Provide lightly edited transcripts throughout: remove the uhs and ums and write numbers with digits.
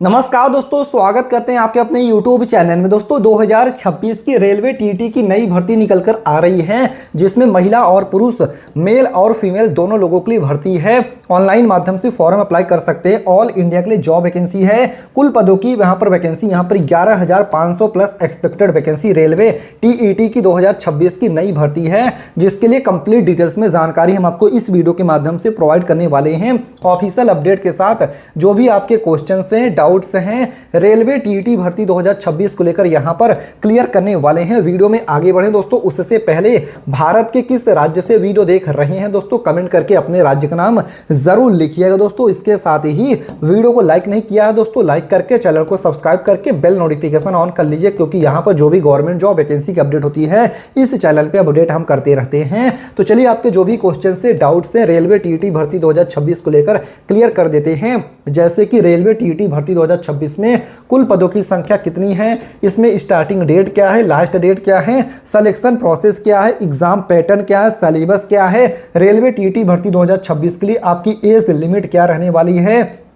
नमस्कार दोस्तों, स्वागत करते हैं आपके अपने YouTube चैनल में। दोस्तों 2026 की रेलवे टीटी की नई भर्ती निकल कर आ रही है, जिसमें महिला और पुरुष, मेल और फीमेल दोनों लोगों के लिए भर्ती है। ऑनलाइन माध्यम से फॉर्म अप्लाई कर सकते हैं। ऑल इंडिया के लिए जॉब वैकेंसी है। कुल पदों की यहाँ पर vacancy 11,500 plus expected vacancy railway TET की 2026 की नई भर्ती है, जिसके लिए कंप्लीट डिटेल्स में जानकारी हम आपको इस वीडियो के माध्यम से प्रोवाइड करने वाले हैं। ऑफिशियल अपडेट के साथ जो भी आपके क्वेश्चन हैं, डाउट्स हैं, रेलवे टीईटी भर्ती 2026 को लेकर यहां पर क्लियर करने वाले हैं। वीडियो में आगे बढ़े दोस्तों, उससे पहले भारत के किस राज्य से वीडियो देख रहे हैं दोस्तों, कमेंट करके अपने राज्य का नाम जरूर लिखिएगा दोस्तों। इसके साथ ही वीडियो को लाइक नहीं किया है दोस्तों, लाइक करके चैनल को सब्सक्राइब करके बेल नोटिफिकेशन ऑन कर लीजिए, क्योंकि यहां पर जो भी गवर्नमेंट जॉब वैकेंसी की अपडेट होती है इस चैनल पे अपडेट हम करते रहते हैं। तो चलिए आपके जो भी क्वेश्चन से डाउट्स हैं रेलवे टीईटी भर्ती 2026 को लेकर क्लियर कर देते हैं। जैसे कि रेलवे टीईटी भर्ती 2026 में कुल पदों की संख्या कितनी है, इसमें स्टार्टिंग डेट क्या है, लास्ट डेट क्या है, सिलेक्शन प्रोसेस क्या है, एग्जाम पैटर्न क्या है, सिलेबस क्या है, रेलवे टीईटी भर्ती 2026 के लिए आपकी एज लिमिट क्या रहने वाली है,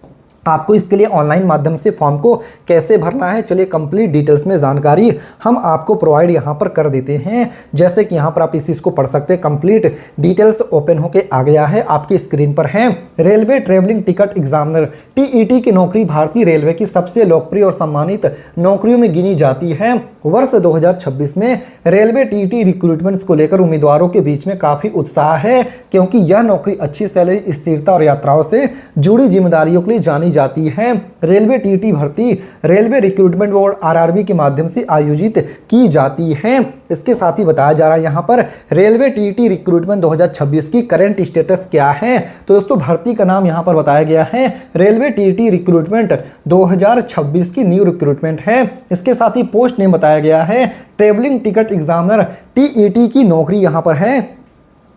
आपको इसके लिए ऑनलाइन माध्यम से फॉर्म को कैसे भरना है, चलिए कंप्लीट डिटेल्स में जानकारी हम आपको प्रोवाइड यहां पर कर देते हैं। जैसे कि यहां पर आप इस चीज़ को पढ़ सकते हैं। कंप्लीट डिटेल्स ओपन होके आ गया है, आपकी स्क्रीन पर है। Railway travelling ticket examiner TET की नौकरी भारतीय रेलवे की सबसे लोकप्रिय और सम्मानित नौकरियों में गिनी जाती है। वर्ष 2026 में रेलवे टीईटी रिक्रूटमेंट्स को लेकर उम्मीदवारों के बीच में काफ़ी उत्साह है, क्योंकि यह नौकरी अच्छी सैलरी, स्थिरता और यात्राओं से जुड़ी जिम्मेदारियों के लिए जानी जाती है। रेलवे टीईटी भर्ती रेलवे रिक्रूटमेंट बोर्ड आरआरबी के माध्यम से आयोजित की जाती है। इसके साथ ही बताया जा रहा है यहाँ पर रेलवे टीईटी रिक्रूटमेंट 2026 की करंट स्टेटस क्या है। तो दोस्तों भर्ती का नाम यहाँ पर बताया गया है रेलवे टीईटी रिक्रूटमेंट 2026 की न्यू रिक्रूटमेंट है। इसके साथ ही पोस्ट नेम बताया गया है ट्रेवलिंग टिकट एग्जामिनर टीईटी की नौकरी यहाँ पर है।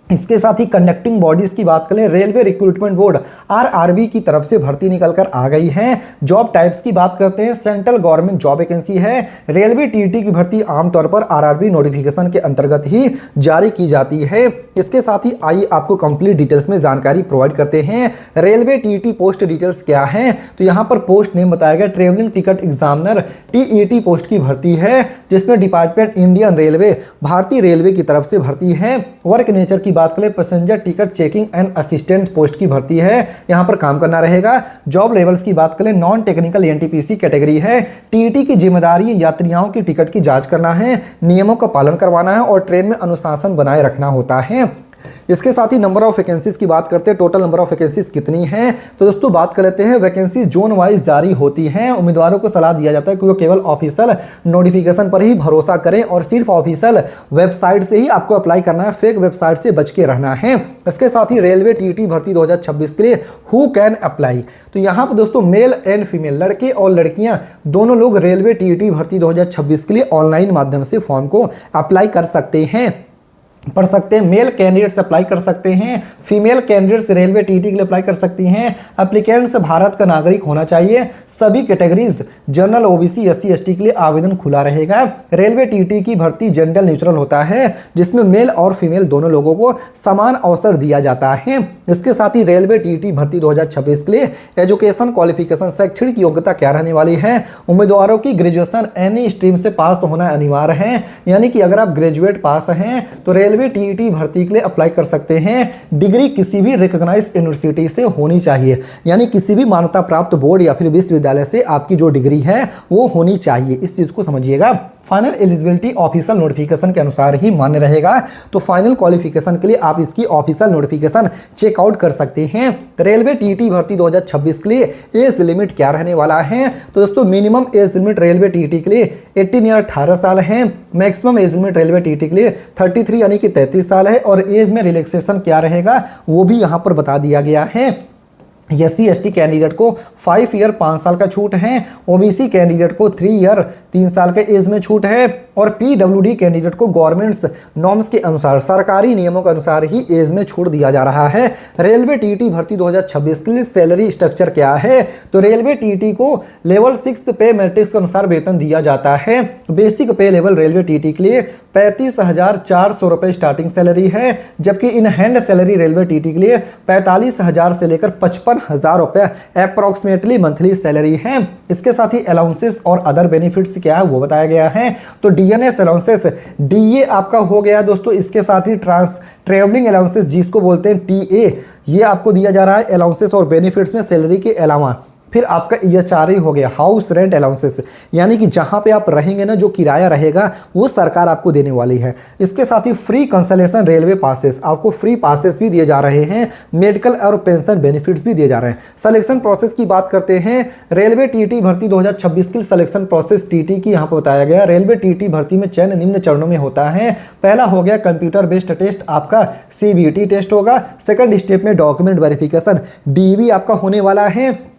इसके साथ ही कंडक्टिंग बॉडीज की बात करें, रेलवे रिक्रूटमेंट बोर्ड आरआरबी की तरफ से भर्ती निकल कर आ गई है। जॉब टाइप्स की बात करते हैं, सेंट्रल गवर्नमेंट जॉब वैकेंसी है। रेलवे टीईटी की भर्ती आमतौर पर आरआरबी नोटिफिकेशन के अंतर्गत ही जारी की जाती है। इसके साथ ही आइए आपको कंप्लीट डिटेल्स में जानकारी प्रोवाइड करते हैं। रेलवे टीईटी पोस्ट डिटेल्स क्या है, तो यहाँ पर पोस्ट नेम बताया गया travelling ticket examiner TET post की भर्ती है, जिसमें डिपार्टमेंट इंडियन रेलवे भारतीय रेलवे की तरफ से भर्ती है। वर्क नेचर की बात करें, passenger ticket checking and assistant post की भर्ती है, यहां पर काम करना रहेगा। जॉब लेवल्स की बात करें, नॉन टेक्निकल एनटीपीसी कैटेगरी है। टीईटी की जिम्मेदारी यात्रियों की टिकट की जांच करना है, नियमों का पालन करवाना है और ट्रेन में अनुशासन बनाए रखना होता है। इसके साथ ही नंबर ऑफ वैकेंसीज की बात करते हैं, टोटल नंबर ऑफ वैकेंसीज कितनी हैं, तो दोस्तों बात कर लेते हैं। वैकेंसी जोन वाइज जारी होती हैं। उम्मीदवारों को सलाह दिया जाता है कि वो केवल ऑफिशियल नोटिफिकेशन पर ही भरोसा करें और सिर्फ ऑफिशियल वेबसाइट से ही आपको अप्लाई करना है, फेक वेबसाइट से बच के रहना है। इसके साथ ही रेलवे टीईटी भर्ती 2026 के लिए हु कैन अप्लाई, तो यहाँ पर दोस्तों मेल एंड फीमेल, लड़के और लड़कियाँ दोनों लोग रेलवे टीईटी भर्ती 2026 के लिए ऑनलाइन माध्यम से फॉर्म को अप्लाई कर सकते हैं, पढ़ सकते हैं। मेल कैंडिडेट्स अप्लाई कर सकते हैं, फीमेल कैंडिडेट्स रेलवे टीईटी के लिए अप्लाई कर सकती हैं। एप्लीकेंट्स भारत का नागरिक होना चाहिए। सभी categories general, OBC, SC, ST के लिए आवेदन खुला रहेगा। रेलवे टीईटी की भर्ती जेंडर न्यूट्रल होता है, जिसमें मेल और फीमेल दोनों लोगों को समान अवसर दिया जाता है। इसके साथ ही रेलवे टीईटी भर्ती 2026 के लिए एजुकेशन क्वालिफिकेशन, शैक्षणिक योग्यता क्या रहने वाली है। उम्मीदवारों की ग्रेजुएशन एनी स्ट्रीम से पास होना अनिवार्य है, यानी कि अगर आप ग्रेजुएट पास हैं तो रेलवे टीईटी भर्ती के लिए अप्लाई कर सकते हैं। डिग्री किसी भी रिकॉग्नाइज्ड यूनिवर्सिटी से होनी चाहिए, यानी किसी भी मान्यता प्राप्त बोर्ड या फिर विश्वविद्यालय से आपकी जो डिग्री है वो होनी चाहिए। इस चीज को समझिएगा। फाइनल एलिजिबिलिटी ऑफिशियल नोटिफिकेशन के अनुसार ही मान्य रहेगा, तो फाइनल क्वालिफिकेशन के लिए आप इसकी ऑफिशियल नोटिफिकेशन चेकआउट कर सकते हैं। रेलवे टीईटी भर्ती 2026 के लिए एज लिमिट क्या रहने वाला है, तो दोस्तों minimum age limit railway TET के लिए 18 या 18 साल है। Maximum age limit railway TET के लिए 33 यानी कि 33 साल है। और एज में रिलैक्सेशन क्या रहेगा वो भी यहाँ पर बता दिया गया है। एससी एसटी कैंडिडेट को 5 ईयर 5 साल का छूट है। ओबीसी कैंडिडेट को 3 ईयर 3 साल के एज में छूट है। और पीडब्ल्यूडी कैंडिडेट को गवर्नमेंट्स नॉर्म्स के अनुसार, सरकारी नियमों के अनुसार ही एज में छूट दिया जा रहा है। रेलवे टीईटी भर्ती 2026 के लिए सैलरी स्ट्रक्चर क्या है, तो रेलवे टीईटी को लेवल 6 पे मैट्रिक्स के अनुसार वेतन दिया जाता है। बेसिक पे लेवल रेलवे टीईटी के लिए 35,400 रुपये स्टार्टिंग सैलरी है, जबकि in hand salary railway TT के लिए 45,000 से लेकर 55,000 रुपये अप्रॉक्सीमेट अप्रोक्सीमेटली मंथली सैलरी है। इसके साथ ही अलाउंसेस और अदर बेनिफिट्स क्या है वो बताया गया है। तो डीएनएस अलाउंसेस डीए आपका हो गया दोस्तों। इसके साथ ही ट्रैवलिंग अलाउंसेस जिसको बोलते हैं टीए, ये आपको दिया जा रहा है अलाउंसेस और बेनिफिट्स में सैलरी के अलावा। फिर आपका EHRA हो गया, हाउस रेंट अलाउंसेस, यानी कि जहां पे आप रहेंगे ना, जो किराया रहेगा वो सरकार आपको देने वाली है। इसके साथ ही फ्री कंसलेशन रेलवे पासेस, आपको फ्री पासेस भी दिए जा रहे हैं। मेडिकल और पेंशन बेनिफिट्स भी दिए जा रहे हैं। सिलेक्शन प्रोसेस की बात करते हैं, रेलवे टीटी भर्ती 2026 की सिलेक्शन प्रोसेस टीटी की यहाँ पर बताया गया। रेलवे टीटी भर्ती में चयन निम्न चरणों में होता है। पहला हो गया कंप्यूटर बेस्ड टेस्ट, आपका CBT टेस्ट होगा। सेकंड स्टेप में डॉक्यूमेंट वेरिफिकेशन DV आपका होने वाला है।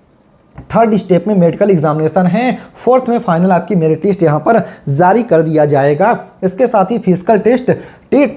थर्ड स्टेप में मेडिकल एग्जामिनेशन है। फोर्थ में फाइनल आपकी मेरिट लिस्ट यहाँ पर जारी कर दिया जाएगा। इसके साथ ही फिजिकल टेस्ट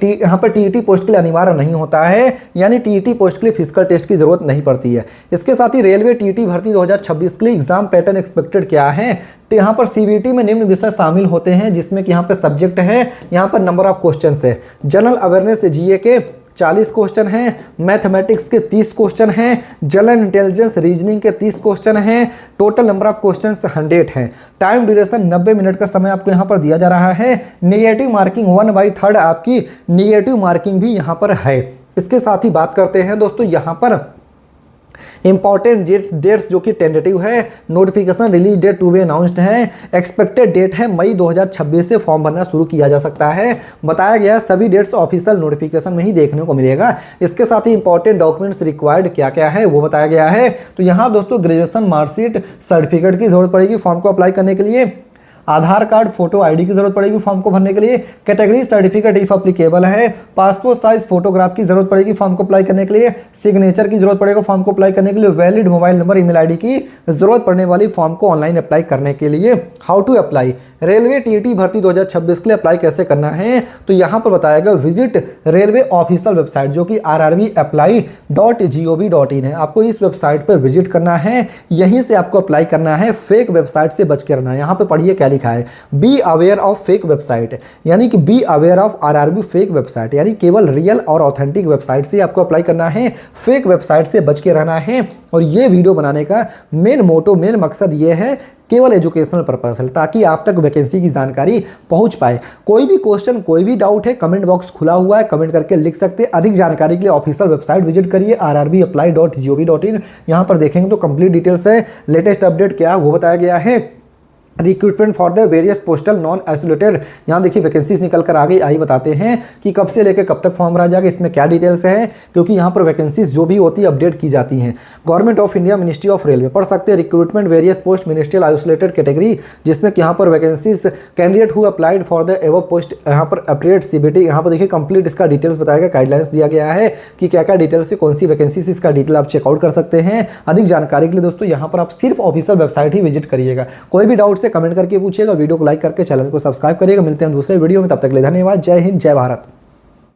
यहाँ पर TET पोस्ट के लिए अनिवार्य नहीं होता है, यानी TET पोस्ट के लिए फिजिकल टेस्ट की जरूरत नहीं पड़ती है। इसके साथ ही रेलवे TET भर्ती 2026 के लिए एग्जाम पैटर्न एक्सपेक्टेड क्या है, तो यहाँ पर CBT में निम्न विषय शामिल होते हैं, जिसमें कि यहाँ पर सब्जेक्ट है, यहाँ पर नंबर ऑफ क्वेश्चन है। जनरल अवेयरनेस GA के 40 क्वेश्चन हैं, मैथमेटिक्स के 30 क्वेश्चन हैं, जनरल इंटेलिजेंस रीजनिंग के 30 क्वेश्चन हैं। टोटल नंबर ऑफ क्वेश्चन 100 हैं। टाइम ड्यूरेशन 90 मिनट का समय आपको यहाँ पर दिया जा रहा है। नेगेटिव मार्किंग 1/3 आपकी नेगेटिव मार्किंग भी यहाँ पर है। इसके साथ ही बात करते हैं दोस्तों यहाँ पर इंपॉर्टेंट डेट्स जो कि टेंटेटिव है। Notification release date to be announced है। एक्सपेक्टेड डेट है मई 2026 से फॉर्म भरना शुरू किया जा सकता है। बताया गया सभी डेट्स ऑफिशियल नोटिफिकेशन में ही देखने को मिलेगा। इसके साथ ही इंपॉर्टेंट डॉक्यूमेंट्स रिक्वायर्ड क्या क्या है वो बताया गया है। तो यहाँ दोस्तों ग्रेजुएशन मार्कशीट सर्टिफिकेट की जरूरत पड़ेगी फॉर्म को अप्लाई करने के लिए। आधार कार्ड, फोटो, ID की जरूरत पड़ेगी फॉर्म को भरने के लिए। कैटेगरी सर्टिफिकेट इफ अप्लीकेबल है। पासपोर्ट साइज फोटोग्राफ की जरूरत पड़ेगी फॉर्म को अप्लाई करने के लिए। सिग्नेचर की जरूरत पड़ेगा फॉर्म को अप्लाई करने के लिए। Valid mobile number, email ID की जरूरत पड़ने वाली फॉर्म को ऑनलाइन अप्लाई करने के लिए। How to apply, railway TET भर्ती 2026 के लिए अप्लाई कैसे करना है, तो यहाँ पर बताया गया विजिट रेलवे ऑफिशियल वेबसाइट जो कि rrbapply.gov.in है। आपको इस वेबसाइट पर विजिट करना है, यहीं से आपको अप्लाई करना है। फेक वेबसाइट से बच के रहना है। यहाँ पे पढ़िए क्या लिखा है, be aware of fake website, यानी कि be aware of RRB fake website, यानी केवल रियल और ऑथेंटिक वेबसाइट से आपको अप्लाई करना है। फेक वेबसाइट से बच के रहना है। और ये वीडियो बनाने का मेन मकसद ये है, केवल एजुकेशनल पर्पस है, ताकि आप तक वैकेंसी की जानकारी पहुंच पाए। कोई भी क्वेश्चन, कोई भी डाउट है, कमेंट बॉक्स खुला हुआ है, कमेंट करके लिख सकते हैं। अधिक जानकारी के लिए ऑफिशियल वेबसाइट विजिट करिए rrbapply.gov.in। यहाँ पर देखेंगे तो कंप्लीट डिटेल्स है। लेटेस्ट अपडेट क्या है वो बताया गया है। Recruitment for the various postal non isolated, यहाँ देखिए वैकेंसीज निकल कर आ गई। आई बताते हैं कि कब से लेकर कब तक फॉर्म भरा जाएगा, इसमें क्या डिटेल्स है, क्योंकि यहाँ पर वैकेंसीज जो भी होती है अपडेट की जाती हैं। Government of India, ministry of railway पढ़ सकते हैं। Recruitment various post ministerial isolated category, जिसमें यहाँ पर vacancies candidate who applied for the above post, यहाँ पर अप्रेड CBT। यहाँ पर देखिए कंप्लीट इसका डिटेल्स बताया गया, गाइडलाइंस दिया गया है कि क्या क्या डिटेल्स से कौन सी वैकेंसीज, इसका डिटेल आप चेकआउट कर सकते हैं। अधिक जानकारी के लिए दोस्तों यहाँ पर आप सिर्फ ऑफिशियल वेबसाइट ही विजिट करिएगा। कोई भी डाउट से कमेंट करके पूछिएगा, वीडियो को लाइक करके चैनल को सब्सक्राइब करिएगा। मिलते हैं दूसरे वीडियो में, तब तक के लिए धन्यवाद। जय हिंद, जय भारत।